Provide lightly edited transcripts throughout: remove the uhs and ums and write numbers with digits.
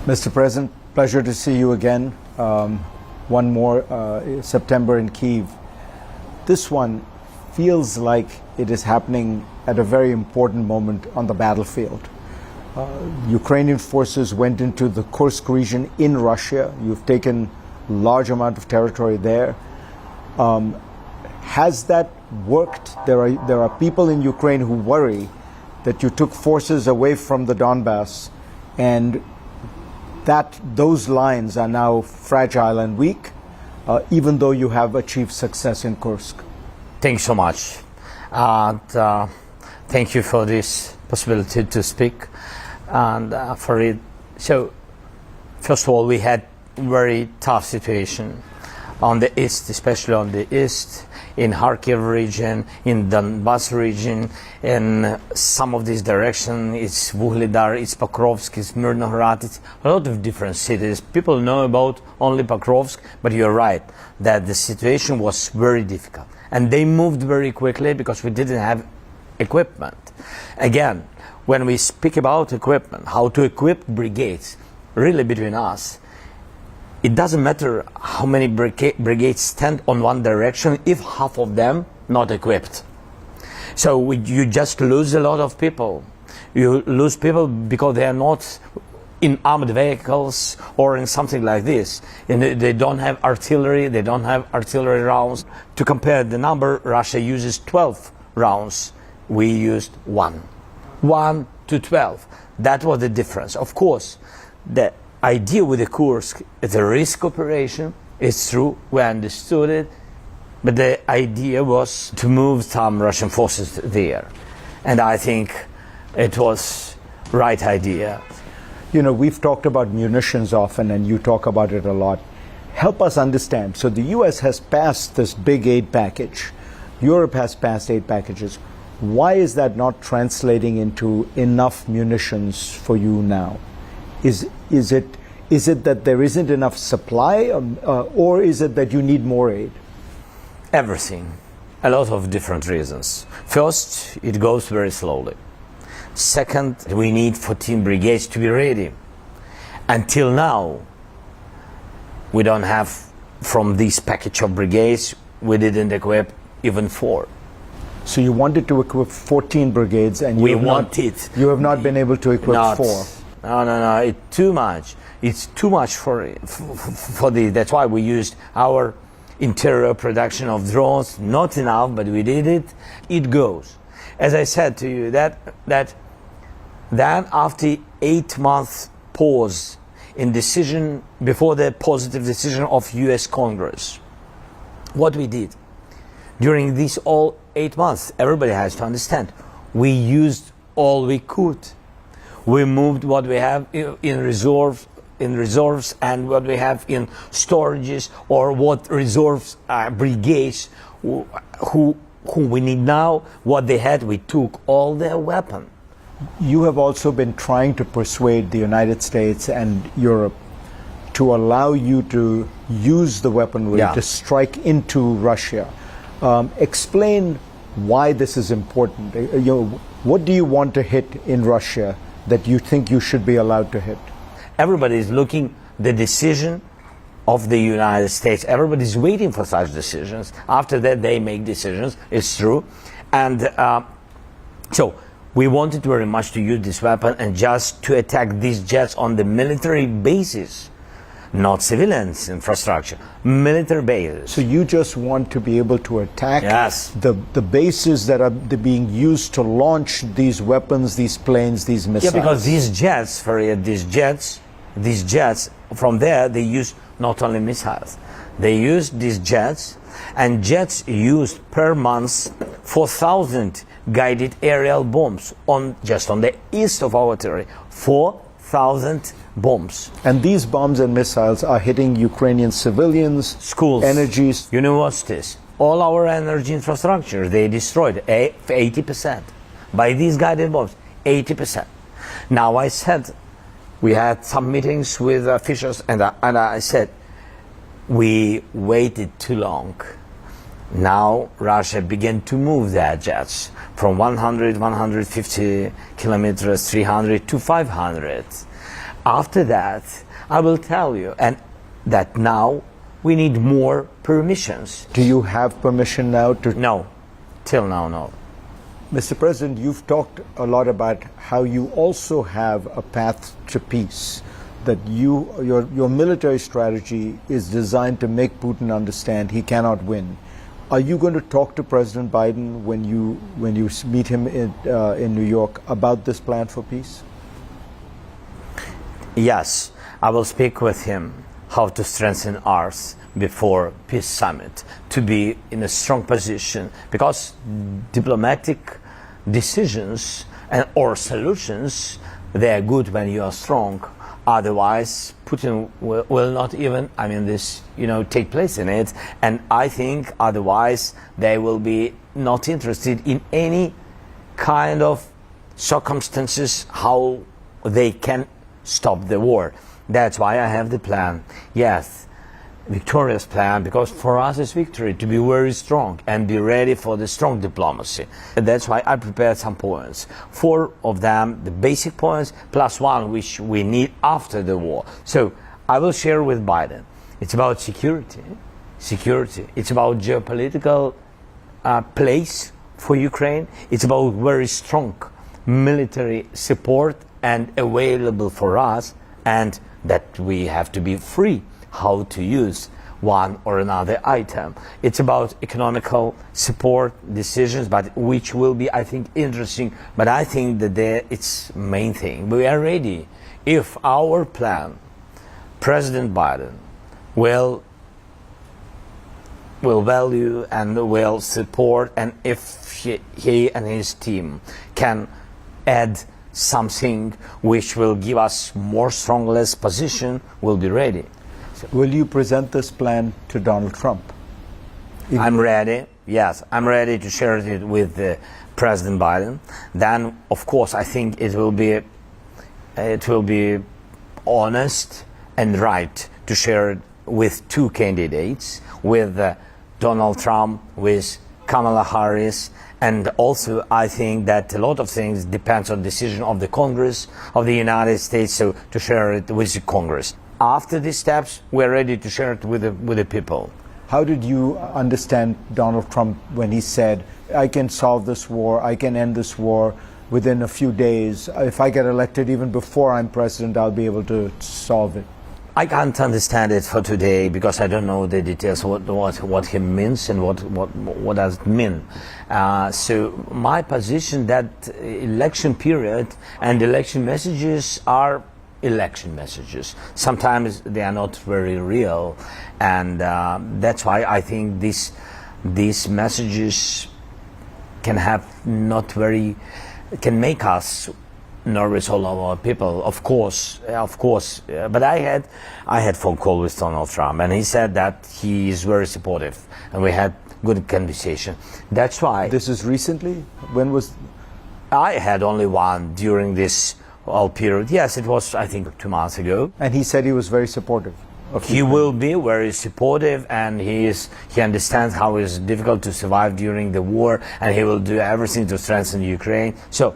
Mr. President, pleasure to see you again. One more September in Kyiv. This one feels like it is happening at a very important moment on the battlefield. Ukrainian forces went into the Kursk region in Russia. You've taken a large amount of territory there. Has that worked? There are people in Ukraine who worry that you took forces away from the Donbass and that those lines are now fragile and weak, even though you have achieved success in Kursk. Thanks so much. And thank you for this possibility to speak. And Farid, so first of all, we had very tough situation on the east, especially on the east, in Kharkiv region, in Donbass region, in some of this direction. It's Vuhledar, it's Pokrovsk, it's Mirnograd, it's a lot of different cities. People know about only Pokrovsk, but you're right that the situation was very difficult. And they moved very quickly because we didn't have equipment. Again, when we speak about equipment, how to equip brigades, really between us, it doesn't matter how many brigades stand on one direction if half of them not equipped. So you just lose a lot of people. You lose people because they are not in armored vehicles or in something like this. And they don't have artillery, they don't have artillery rounds. To compare the number, Russia uses 12 rounds. We used 1. 1 to 12. That was the difference. Of course, the idea with the Kursk is a risk operation. It's true, we understood it, but the idea was to move some Russian forces there. And I think it was right idea. You know, we've talked about munitions often, and you talk about it a lot. Help us understand. So the U.S. has passed this big aid package. Europe has passed aid packages. Why is that not translating into enough munitions for you now? Is it that there isn't enough supply, or is it that you need more aid? Everything. A lot of different reasons. First, it goes very slowly. Second, we need 14 brigades to be ready. Until now, we don't have, from this package of brigades, we didn't equip even 4. So you wanted to equip 14 brigades, and you have not been able to equip 4. No, it's too much. It's too much for the. That's why we used our interior production of drones. Not enough, but we did it. It goes. As I said to you, that after 8 months pause in decision before the positive decision of U.S. Congress, what we did during these all 8 months, everybody has to understand, we used all we could. We moved what we have in reserves and what we have in storages, or what reserves brigades who we need now, what they had, we took all their weapons. You have also been trying to persuade the United States and Europe to allow you to use the weaponry to strike into Russia. Explain why this is important. What do you want to hit in Russia that you think you should be allowed to hit? Everybody is looking the decision of the United States. Everybody is waiting for such decisions. After that, they make decisions. It's true. And so we wanted very much to use this weapon and just to attack these jets on the military bases, not civilians infrastructure, military bases. So you just want to be able to attack the bases that are being used to launch these weapons, these planes, these missiles. Yeah, because these jets, Farid, these jets, from there they use not only missiles, they use these jets, and jets use per month 4,000 guided aerial bombs just on the east of our territory. 4,000 bombs. And these bombs and missiles are hitting Ukrainian civilians, schools, energies, universities, all our energy infrastructure. They destroyed 80% by these guided bombs. 80%. Now I said, we had some meetings with officials, and I said, we waited too long. Now Russia began to move their jets from 100, 150 kilometers, 300 to 500. After that, I will tell you, and that now we need more permissions. Do you have permission now to... No, till now, no. Mr. President, you've talked a lot about how you also have a path to peace, that your military strategy is designed to make Putin understand he cannot win. Are you going to talk to President Biden when you meet him in New York about this plan for peace? Yes, I will speak with him how to strengthen ours before peace summit, to be in a strong position, because diplomatic decisions or solutions, they are good when you are strong. Otherwise, Putin will not even, take place in it. And I think otherwise they will be not interested in any kind of circumstances how they can stop the war. That's why I have the plan. Yes, victorious plan, because for us it's victory, to be very strong and be ready for the strong diplomacy. And that's why I prepared some points. 4 of them, the basic points, plus 1 which we need after the war. So I will share with Biden. It's about security. It's about geopolitical place for Ukraine. It's about very strong military support and available for us, and that we have to be free how to use one or another item. It's about economical support decisions, but which will be, I think, interesting. But I think that it's main thing. We are ready. If our plan, President Biden will value and will support, and if he and his team can add something which will give us more strongless position, we'll be ready. Will you present this plan to Donald Trump? I'm ready. Yes, I'm ready to share it with President Biden. Then, of course, I think it will be honest and right to share it with 2 candidates, with Donald Trump, with Kamala Harris, and also I think that a lot of things depends on decision of the Congress of the United States, so to share it with the Congress. After these steps, we're ready to share it with the people. How did you understand Donald Trump when he said, I can solve this war, I can end this war within a few days. If I get elected even before I'm president, I'll be able to solve it? I can't understand it for today because I don't know the details, what he means and what does it mean. So my position that election period and election messages are election messages. Sometimes they are not very real, and that's why I think these messages can make us nervous, all of our people, of course. But I had phone call with Donald Trump, and he said that he is very supportive, and we had good conversation. That's why. This is recently? When was? I had only one during this whole period. Yes, it was, I think, 2 months ago. And he said he was very supportive. He will be very supportive, and he understands how it is difficult to survive during the war, and he will do everything to strengthen Ukraine. So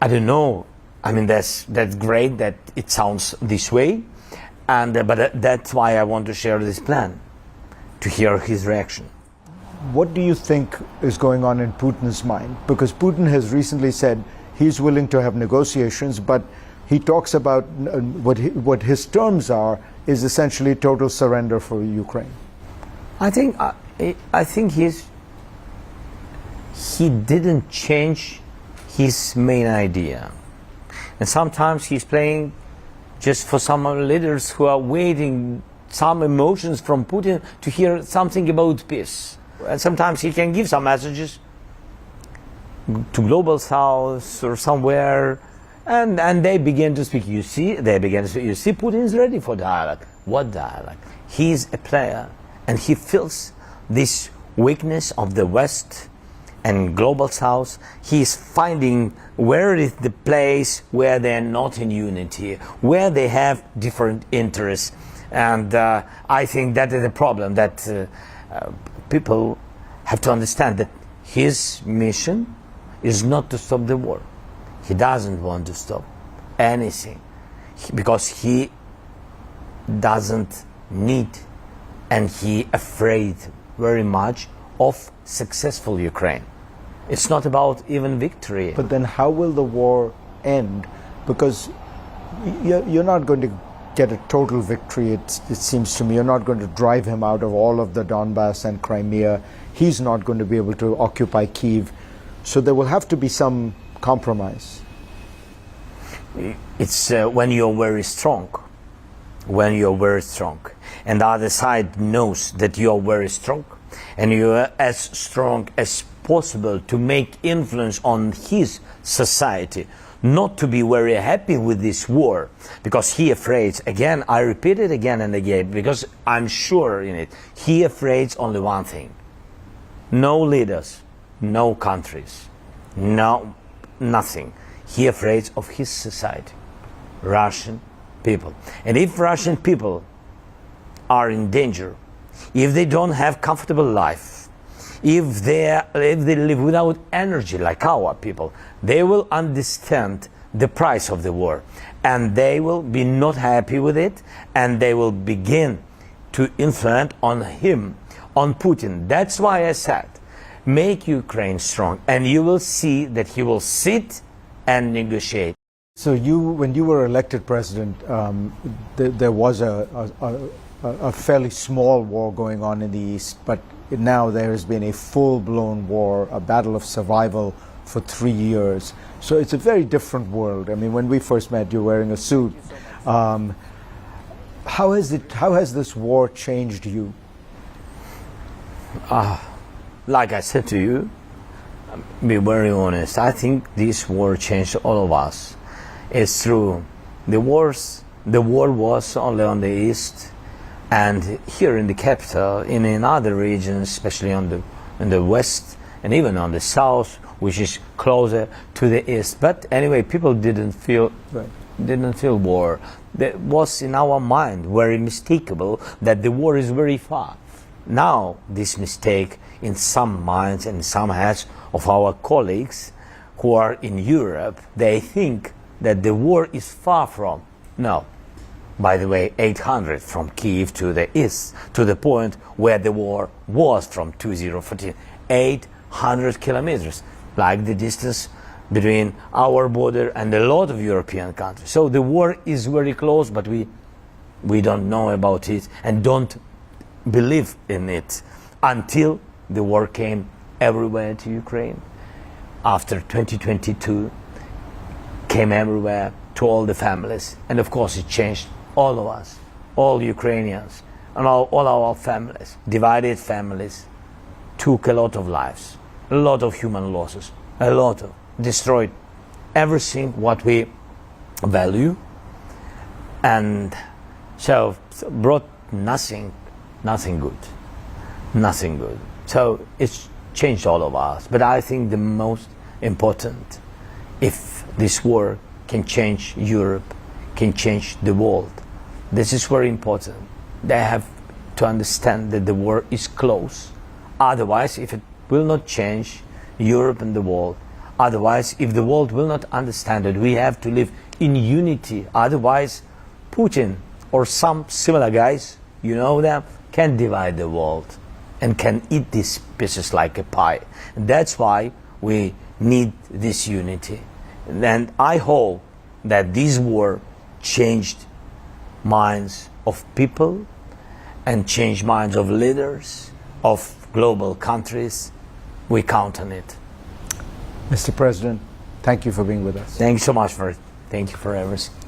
I don't know. I mean, that's great that it sounds this way, and but that's why I want to share this plan, to hear his reaction. What do you think is going on in Putin's mind? Because Putin has recently said he's willing to have negotiations, but he talks about what his terms are is essentially total surrender for Ukraine. I think he didn't change his main idea, and sometimes he's playing just for some leaders who are waiting some emotions from Putin to hear something about peace. And sometimes he can give some messages to global south or somewhere, and they begin to speak. You see, Putin is ready for dialogue. What dialogue? He's a player, and he feels this weakness of the West and global south. He's finding where is the place where they're not in unity, where they have different interests. And I think that is the problem, that people have to understand that his mission is not to stop the war. He doesn't want to stop anything. because he doesn't need and he afraid very much of successful Ukraine. It's not about even victory. But then how will the war end? Because you're not going to get a total victory, it seems to me. You're not going to drive him out of all of the Donbass and Crimea. He's not going to be able to occupy Kyiv. So there will have to be some compromise. It's when you're very strong. When you're very strong. And the other side knows that you're very strong. And you're as strong as possible to make influence on his society. Not to be very happy with this war, because he afraid, again, I repeat it again and again, because I'm sure in it, he afraid only one thing. No leaders, no countries, no nothing. He afraid of his society, Russian people. And if Russian people are in danger, if they don't have comfortable life, if they live without energy like our people, they will understand the price of the war, and they will be not happy with it, and they will begin to influence on him, on Putin. That's why I said, make Ukraine strong, and you will see that he will sit and negotiate. So when you were elected president, there was a fairly small war going on in the East, but now there has been a full-blown war, a battle of survival for 3 years. So it's a very different world. I mean, when we first met, you were wearing a suit. How has this war changed you? Like I said to you, be very honest, I think this war changed all of us. It's true. The war was only on the East, and here in the capital, in other regions, especially in the West, and even on the South, which is closer to the East. But anyway, people didn't feel war. That was in our mind very mistakable that the war is very far. Now, this mistake in some minds and some heads of our colleagues who are in Europe, they think that the war is far from. No. By the way, 800 from Kyiv to the east, to the point where the war was from 2014. 800 kilometers, like the distance between our border and a lot of European countries. So the war is very close, but we don't know about it and don't believe in it until the war came everywhere to Ukraine. After 2022, came everywhere to all the families. And of course it changed all of us, all Ukrainians, and all our families, divided families, took a lot of lives, a lot of human losses, a lot of, destroyed everything what we value, and so brought nothing good. So it's changed all of us. But I think the most important, if this war can change Europe, can change the world, this is very important. They have to understand that the war is close. Otherwise, if it will not change Europe and the world, otherwise, if the world will not understand that we have to live in unity, otherwise Putin or some similar guys, you know them, can divide the world and can eat these pieces like a pie. And that's why we need this unity. And I hope that this war changed minds of people and changed minds of leaders, of global countries. We count on it. Mr. President, thank you for being with us. Thank you so much for it. Thank you for everything.